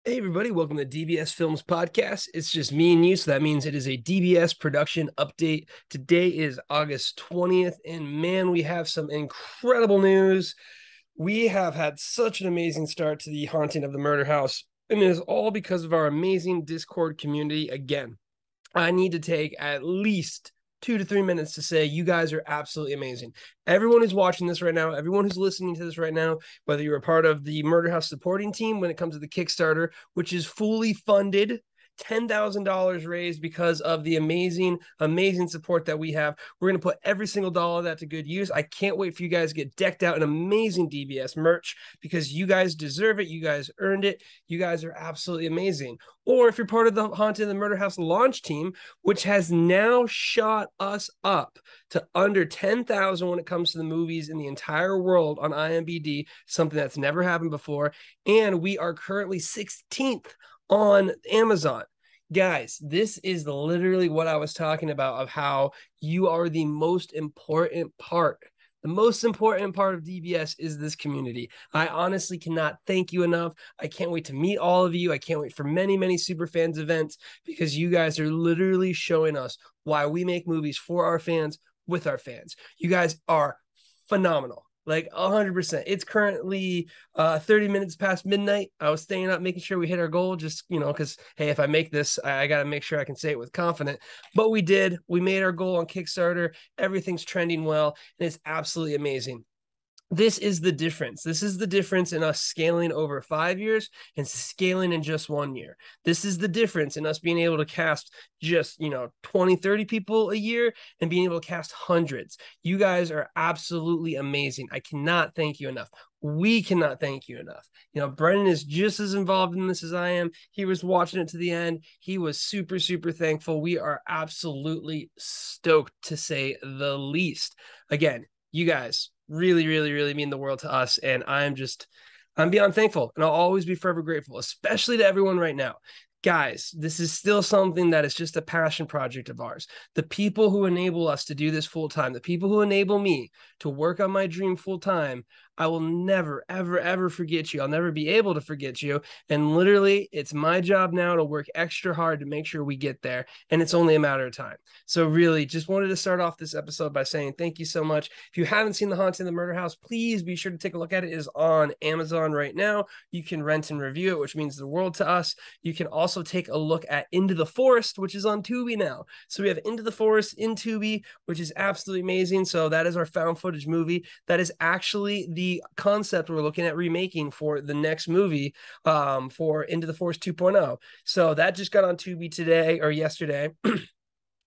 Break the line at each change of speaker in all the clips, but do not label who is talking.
Hey, everybody, welcome to DBS Films Podcast. It's just me and you, so that means it is a DBS production update. Today is August 20th, and man, we have some incredible news. We have had such an amazing start to The Haunting of the Murder House, and it is all because of our amazing Discord community. Again, I need to take at least 2 to 3 minutes to say you guys are absolutely amazing. Everyone who's watching this right now, everyone who's listening to this right now, whether you're a part of the Murder House supporting team when it comes to the Kickstarter, which is fully funded, $10,000 raised because of the amazing support that we have. We're going to put every single dollar of that to good use. I can't wait for you guys to get decked out in amazing DBS merch because you guys deserve it. You guys earned it. You guys are absolutely amazing. Or if you're part of the Haunted in the Murder House launch team, which has now shot us up to under 10,000 when it comes to the movies in the entire world on IMDb, something that's never happened before. And we are currently 16th on Amazon. Guys, this is literally what I was talking about of how you are the most important part. The most important part of DBS is this community. I honestly cannot thank you enough. I can't wait to meet all of you. I can't wait for many super fans events because you guys are literally showing us why we make movies for our fans with our fans. You guys are phenomenal. Like 100%. It's currently 30 minutes past midnight. I was staying up, making sure we hit our goal, just, because, hey, if I make this, I got to make sure I can say it with confidence. But we did. We made our goal on Kickstarter. Everything's trending well, and it's absolutely amazing. This is the difference. This is the difference in us scaling over 5 years and scaling in just 1 year. This is the difference in us being able to cast just, 20, 30 people a year and being able to cast hundreds. You guys are absolutely amazing. I cannot thank you enough. We cannot thank you enough. Brendan is just as involved in this as I am. He was watching it to the end. He was super thankful. We are absolutely stoked, to say the least. Again, you guys really mean the world to us, and I'm beyond thankful, and I'll always be forever grateful, especially to everyone right now. Guys, this is still something that is just a passion project of ours. The people who enable us to do this full time, the people who enable me to work on my dream full time, I will never, ever forget you. I'll never be able to forget you. And literally, it's my job now to work extra hard to make sure we get there. And it's only a matter of time. So really, just wanted to start off this episode by saying thank you so much. If you haven't seen The Haunting of the Murder House, please be sure to take a look at it. It is on Amazon right now. You can rent and review it, which means the world to us. You can also take a look at Into the Forest, which is on Tubi now. So we have Into the Forest in Tubi, which is absolutely amazing. So that is our found footage movie. That is actually the concept we're looking at remaking for the next movie, for Into the Forest 2.0. So that just got on Tubi today or yesterday.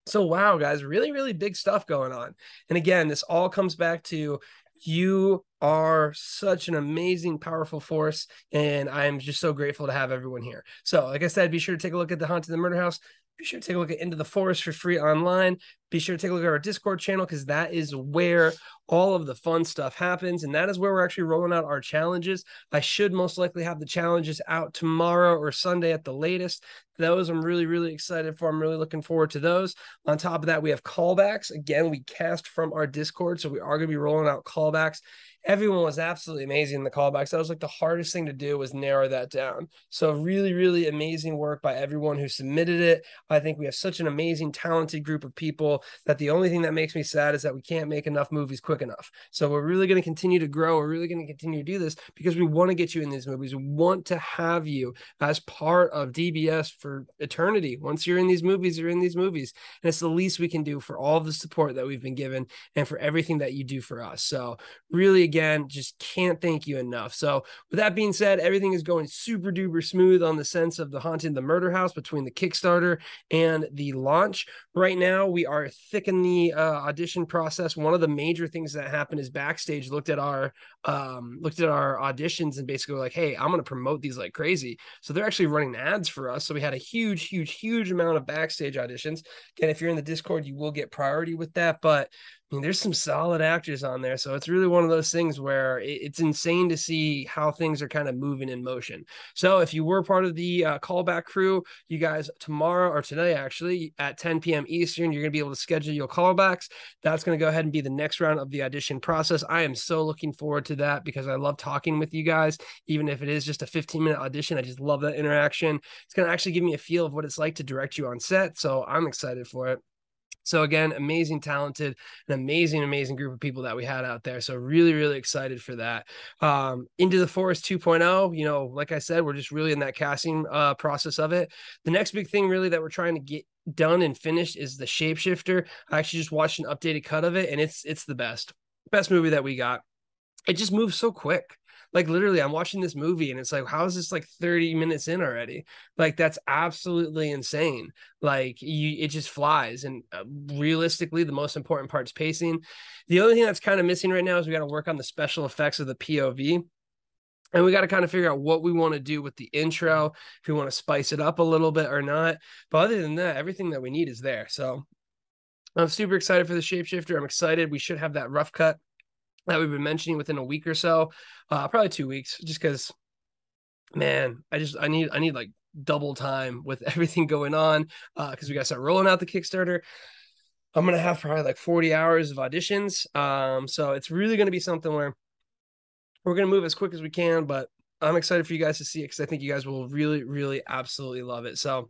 So wow, guys, really big stuff going on. And again, this all comes back to you are such an amazing, powerful force, and I'm just so grateful to have everyone here. So like I said, be sure to take a look at The Haunted of the Murder House. Be sure to take a look at Into the Forest for free online. Be sure to take a look at our Discord channel because that is where all of the fun stuff happens. And that is where we're actually rolling out our challenges. I should most likely have the challenges out tomorrow or Sunday at the latest. Those I'm really excited for. I'm really looking forward to those. On top of that, we have callbacks. Again, we cast from our Discord, so we are going to be rolling out callbacks. Everyone was absolutely amazing in the callbacks. That was like the hardest thing to do, was narrow that down. So really amazing work by everyone who submitted it. I think we have such an amazing, talented group of people that the only thing that makes me sad is that we can't make enough movies quick enough. So we're really going to continue to grow. We're really going to continue to do this because we want to get you in these movies. We want to have you as part of DBS for eternity. Once you're in these movies, you're in these movies. And it's the least we can do for all of the support that we've been given and for everything that you do for us. So really, again, just can't thank you enough. So with that being said, everything is going super duper smooth on the sense of The Haunted the Murder House between the Kickstarter and the launch. Right now, we are thick in the audition process. One of the major things that happened is Backstage looked at our auditions and basically were like, hey, I'm going to promote these like crazy. So they're actually running ads for us. So we had a huge amount of Backstage auditions. Again, if you're in the Discord, you will get priority with that. But I mean, there's some solid actors on there. So it's really one of those things where it's insane to see how things are kind of moving in motion. So if you were part of the callback crew, you guys tomorrow or today, actually, at 10 p.m. Eastern, you're going to be able to schedule your callbacks. That's going to go ahead and be the next round of the audition process. I am so looking forward to that because I love talking with you guys, even if it is just a 15-minute audition. I just love that interaction. It's going to actually give me a feel of what it's like to direct you on set. So I'm excited for it. So again, amazing, talented, an amazing group of people that we had out there. So really excited for that. Into the Forest 2.0, you know, like I said, we're just really in that casting process of it. The next big thing really that we're trying to get done and finished is the Shapeshifter. I actually just watched an updated cut of it, and it's the best movie that we got. It just moves so quick. Like literally, I'm watching this movie and it's like, how is this like 30 minutes in already? Like that's absolutely insane. Like it just flies. And realistically, the most important part is pacing. The other thing that's kind of missing right now is we got to work on the special effects of the POV. And we got to kind of figure out what we want to do with the intro, if we want to spice it up a little bit or not. But other than that, everything that we need is there. So I'm super excited for the Shapeshifter. I'm excited. We should have that rough cut that we've been mentioning within a week or so, probably 2 weeks, just because, man, I need like double time with everything going on, because we got to start rolling out the Kickstarter. I'm gonna have probably like 40 hours of auditions, so it's really gonna be something where we're gonna move as quick as we can. But I'm excited for you guys to see it because I think you guys will really absolutely love it. So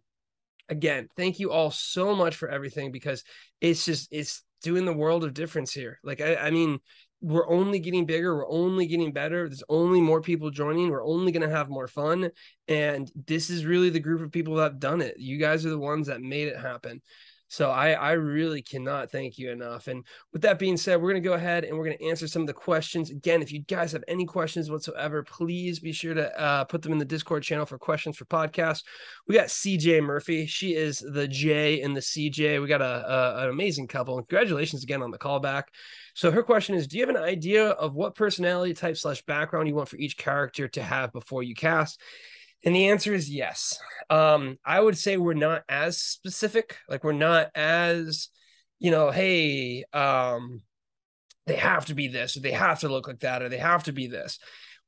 again, thank you all so much for everything, because it's doing the world of difference here. Like I mean, we're only getting bigger, we're only getting better. There's only more people joining, we're only going to have more fun, and this is really the group of people that have done it. You guys are the ones that made it happen. So I really cannot thank you enough. And with that being said, we're going to go ahead and we're going to answer some of the questions. Again, if you guys have any questions whatsoever, please be sure to put them in the Discord channel for questions for podcasts. We got CJ Murphy. She is the J in the CJ. We got an amazing couple. Congratulations again on the callback. So her question is, do you have an idea of what personality type / background you want for each character to have before you cast? And the answer is yes. I would say we're not as specific. Like we're not as, hey, they have to be this, or they have to look like that, or they have to be this.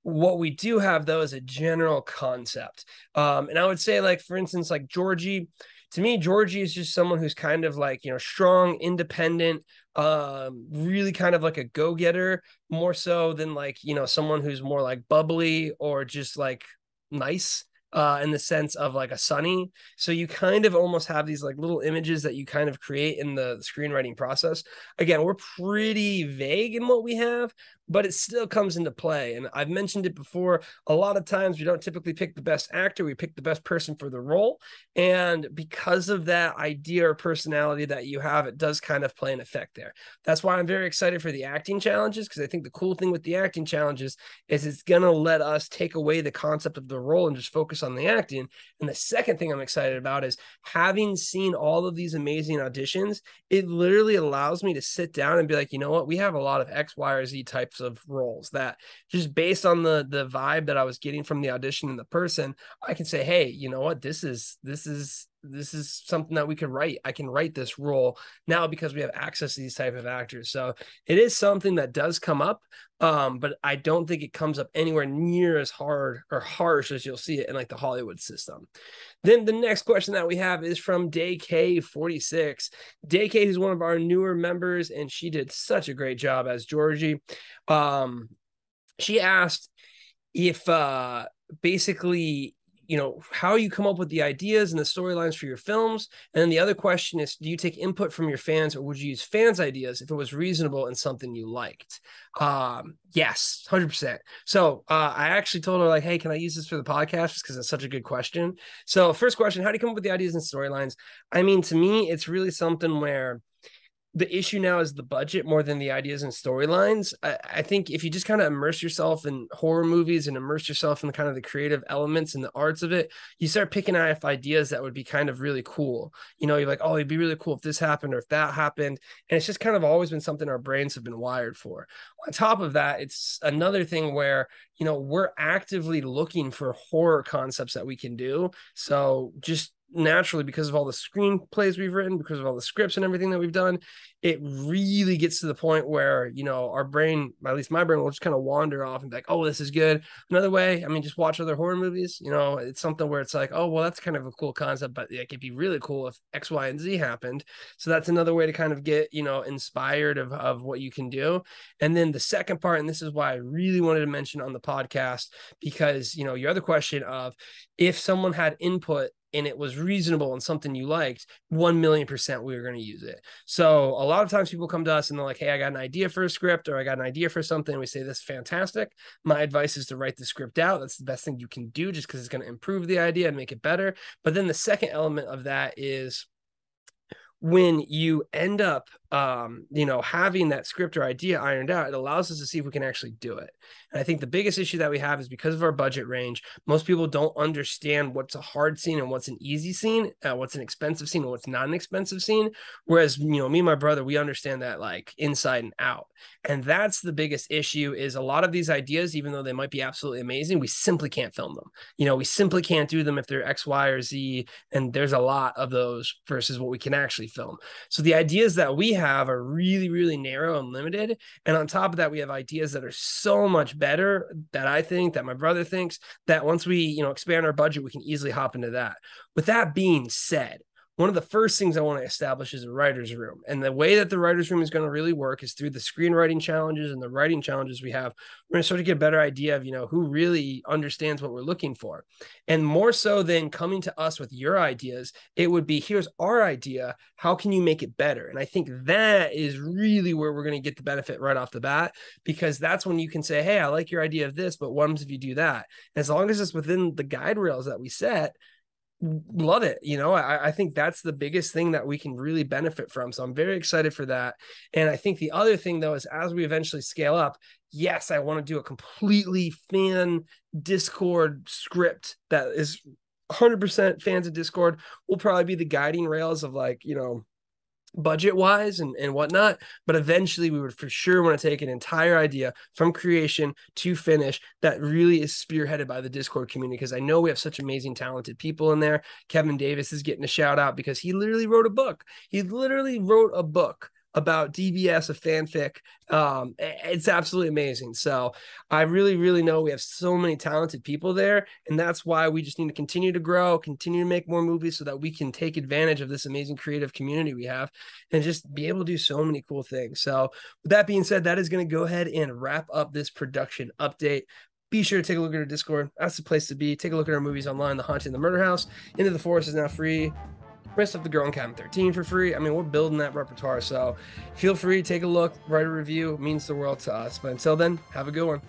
What we do have though is a general concept. And I would say, like, for instance, like Georgie, to me, Georgie is just someone who's kind of like, strong, independent, really kind of like a go-getter, more so than like, someone who's more like bubbly or just like nice, in the sense of like a Sunny. So you kind of almost have these like little images that you kind of create in the screenwriting process. Again, we're pretty vague in what we have, but it still comes into play. And I've mentioned it before, a lot of times we don't typically pick the best actor, we pick the best person for the role. And because of that idea or personality that you have, it does kind of play an effect there. That's why I'm very excited for the acting challenges, because I think the cool thing with the acting challenges is it's going to let us take away the concept of the role and just focus on the acting. And the second thing I'm excited about is having seen all of these amazing auditions, it literally allows me to sit down and be like, you know what, we have a lot of X, Y, or Z types of roles that just based on the vibe that I was getting from the audition and the person, I can say, hey, you know what, this is something that we could write. I can write this role now because we have access to these type of actors. So it is something that does come up, but I don't think it comes up anywhere near as hard or harsh as you'll see it in like the Hollywood system. Then the next question that we have is from DayK46. DayK is one of our newer members, and she did such a great job as Georgie. She asked if basically, how you come up with the ideas and the storylines for your films. And then the other question is, do you take input from your fans, or would you use fans' ideas if it was reasonable and something you liked? Yes, 100%. So I actually told her, like, hey, can I use this for the podcast? Just because it's such a good question. So first question, how do you come up with the ideas and storylines? I mean, to me, it's really something where the issue now is the budget more than the ideas and storylines. I think if you just kind of immerse yourself in horror movies and immerse yourself in the kind of the creative elements and the arts of it, you start picking out ideas that would be kind of really cool. You're like, oh, it'd be really cool if this happened or if that happened. And it's just kind of always been something our brains have been wired for. On top of that, it's another thing where, we're actively looking for horror concepts that we can do. So just naturally, because of all the screenplays we've written, because of all the scripts and everything that we've done, it really gets to the point where, you know, our brain, at least my brain, will just kind of wander off and be like, oh, this is good. Another way, I mean, just watch other horror movies. You know, it's something where it's like, oh, well, that's kind of a cool concept, but it could be really cool if X, Y, and Z happened. So that's another way to kind of get, you know, inspired of what you can do. And then the second part, and this is why I really wanted to mention on the podcast, because, you know, your other question of if someone had input and it was reasonable and something you liked, 1,000,000% we were going to use it. So a lot of times people come to us and they're like, hey, I got an idea for a script, or I got an idea for something. We say, this is fantastic. My advice is to write the script out. That's the best thing you can do, just because it's going to improve the idea and make it better. But then the second element of that is, when you end up, you know, having that script or idea ironed out, it allows us to see if we can actually do it. And I think the biggest issue that we have is because of our budget range, most people don't understand what's a hard scene and what's an easy scene, what's an expensive scene and what's not an expensive scene. Whereas, you know, me and my brother, we understand that like inside and out. And that's the biggest issue, is a lot of these ideas, even though they might be absolutely amazing, we simply can't film them. You know, we simply can't do them if they're X, Y, or Z. And there's a lot of those versus what we can actually film. So the ideas that we have are really, really narrow and limited. And on top of that, we have ideas that are so much better, that I think, that my brother thinks, that once we, you know, expand our budget, we can easily hop into that. With that being said, one of the first things I want to establish is a writer's room. And the way that the writer's room is going to really work is through the screenwriting challenges and the writing challenges we have. We're going to sort of get a better idea of, you know, who really understands what we're looking for. And more so than coming to us with your ideas, it would be, here's our idea. How can you make it better? And I think that is really where we're going to get the benefit right off the bat, because that's when you can say, hey, I like your idea of this, but what happens if you do that? And as long as it's within the guide rails that we set, love it. You know, I think that's the biggest thing that we can really benefit from. So I'm very excited for that. And I think the other thing, though, is as we eventually scale up, yes, I want to do a completely fan Discord script that is 100% fans of Discord. Will probably be the guiding rails of, like, you know, budget wise and whatnot. But eventually we would for sure want to take an entire idea from creation to finish that really is spearheaded by the Discord community, because I know we have such amazing, talented people in there. Kevin Davis is getting a shout out because he literally wrote a book. He literally wrote a book about DBS, a fanfic. It's absolutely amazing. So I really, really know we have so many talented people there. And that's why we just need to continue to grow, continue to make more movies so that we can take advantage of this amazing creative community we have and just be able to do so many cool things. So with that being said, that is going to go ahead and wrap up this production update. Be sure to take a look at our Discord. That's the place to be. Take a look at our movies online. The Haunted in the Murder House, Into the Forest is now free. Rest of the Girl in Cabin 13 for free. I mean, we're building that repertoire, so feel free to take a look, write a review. It means the world to us. But until then, have a good one.